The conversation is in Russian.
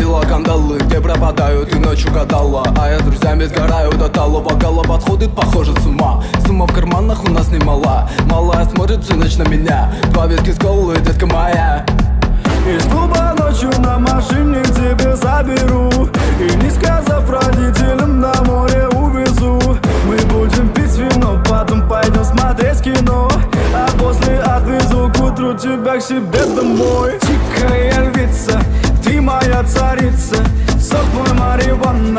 ослабила кандалы. Где пропадаю, ты ночью гадала, а я с друзьями сгораю до талого. Голова подходит, похоже, с ума. Сумма в карманах у нас немала. Малая смотрит всю ночь на меня. Два виски с колы, детка моя. Из клуба ночью на машине к тебе заберу, и не сказав родителям, на море увезу. Мы будем пить вино, потом пойдем смотреть кино, а после отвезу к утру тебя к себе домой. Тихая львица, ты моя царица, сок мой марихуана.